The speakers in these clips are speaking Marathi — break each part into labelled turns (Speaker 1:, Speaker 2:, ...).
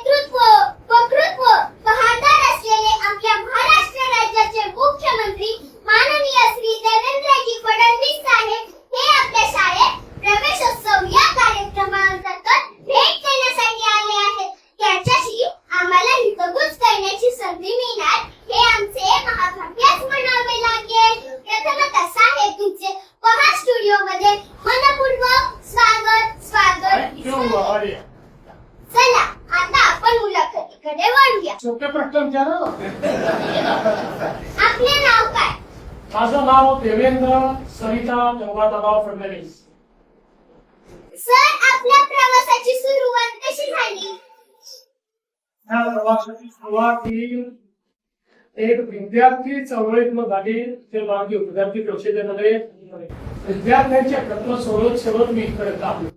Speaker 1: नेतृत्व वक्तृत्व बहादर असलेले आपल्या महाराष्ट्र राज्याचे मुख्यमंत्री माननीय श्री देवेंद्रजी फडणवीस साहेब हे आपल्या शाळेत प्रवेशोत्सव या कार्यक्रमांतर्गत भेट देण्यासाठी आले आहेत. त्याच्याशी आम्हाला हितगुज करण्याची संधी मिळणार हे आमचे महाभाग्यच म्हणावे लागेल. प्रथमतः साहेब तुमचे पहा स्टुडिओ मध्ये मनपूर्वक स्वागत. चला आता आपण मुलाखतीकडे वळूया.
Speaker 2: सोपे प्रश्न विचारा.
Speaker 1: आपले नाव काय?
Speaker 2: माझं नाव देवेंद्र सरिता गंगाधरराव फडणवीस.
Speaker 1: सर, आपल्या प्रवासाची सुरुवात कशी झाली?
Speaker 2: या प्रवासाची सुरुवात ही एक विद्यार्थी चळवळीतून झाली. ते मागे विद्यार्थी परिषदेमध्ये विद्यार्थ्यांच्या प्रश्न सोडवत मी इकडे आलो.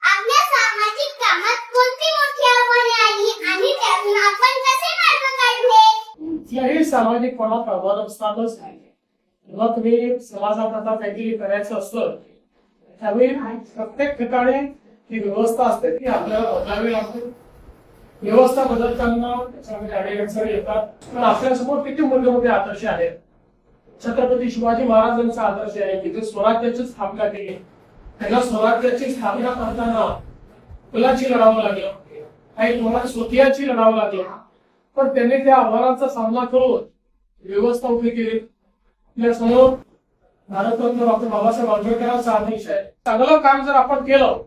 Speaker 1: आपल्या सामाजिक कामात कोणती मोठी आव्हाने आली आणि त्यातून आपण कसे मार्ग काढले?
Speaker 2: कुठल्याही सामाजिक कोणात आव्हान असतातच. जेव्हा तुम्ही समाजात आता काहीतरी करायचं असतं त्यावेळी प्रत्येक ठिकाणी ही व्यवस्था असते ती आपल्याला बदलावी लागते. व्यवस्था बदलताना त्याच्यामध्ये अडचणी येतात. पण आपल्यासमोर किती मोठे आदर्श आहेत. छत्रपती शिवाजी महाराजांचा आदर्श आहे. तिथे स्वराज्याची स्थापना केली. त्यांना स्वराज्याची स्थापना करताना मुलाची लढावं लागलं, काही तुम्हाला स्वकीयाची लढावं लागलं. पण त्यांनी त्या आव्हानांचा सामना करून व्यवस्था उभी केली. आपल्यासमोर भारतरत्न डॉक्टर बाबासाहेब आंबेडकरांचा आदेश आहे. चांगलं काम जर आपण केलं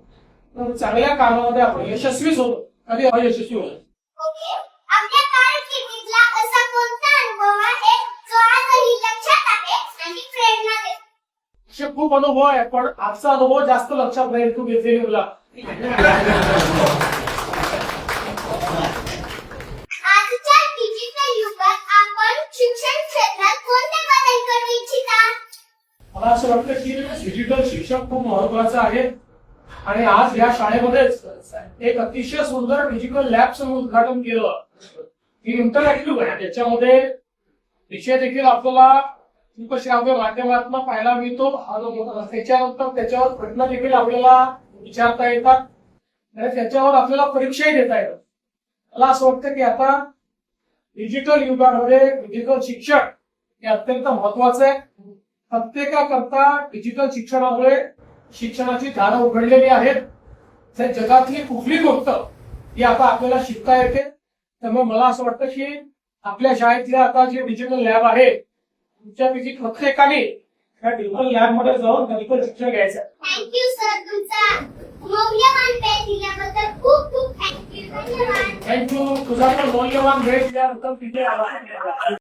Speaker 2: तर चांगल्या कामामध्ये आपण यशस्वीच होतो, कधी अयशस्वी होतो.
Speaker 1: आपल्या कारकिर्दीतला असा कोणता अनुभव आहे जो आजही लक्षात आहे आणि प्रेरणा देतो?
Speaker 2: असे खूप अनुभव आहे, पण आजचा अनुभव जास्त लक्षात राहील. तू घेतलेली मुला
Speaker 1: आजच्या डिजिटल युगात आपण शिक्षण क्षेत्रात कोणते बदल करू इच्छिता?
Speaker 2: मला असं वाटतं की डिजिटल शिक्षण खूप महत्वाचं आहे. आणि आज या शाळेमध्येच एक अतिशय सुंदर डिजिटल लॅबचं उद्घाटन केलं. ही इंटरॅक्टिव्ह आहे. त्याच्यामध्ये विषय देखील आपल्याला श्राव्य माध्यमातून पाहायला मिळतो. त्याच्यानंतर त्याच्यावर प्रश्न देखील आपल्याला विचारता येतात आणि त्याच्यावर आपल्याला परीक्षाही देता येतात. मला असं वाटतं की आता डिजिटल युगामध्ये डिजिटल शिक्षण हे अत्यंत महत्वाचं आहे. प्रत्येकाकरता डिजिटल शिक्षणामुळे शिक्षणाची दारं उघडलेली आहेत. जगातली कुठली गोष्ट ही आता आपल्याला शिकता येते. त्यामुळे मला असं वाटतं की आपल्या शाळेतल्या आता जे डिजिटल लॅब आहे तुमच्यापैकी प्रत्येकाने त्या डिजिटल लॅब मध्ये जाऊन डिजिटल शिक्षण घ्यायचं.
Speaker 1: थँक्यू सर, तुमचा मौल्यवान वेळ दिल्याबद्दल खूप खूप थँक्यू. धन्यवाद.
Speaker 2: थँक्यू. तुझा पण मौल्यवान वेळ दिल्यानंतर तिथे आला.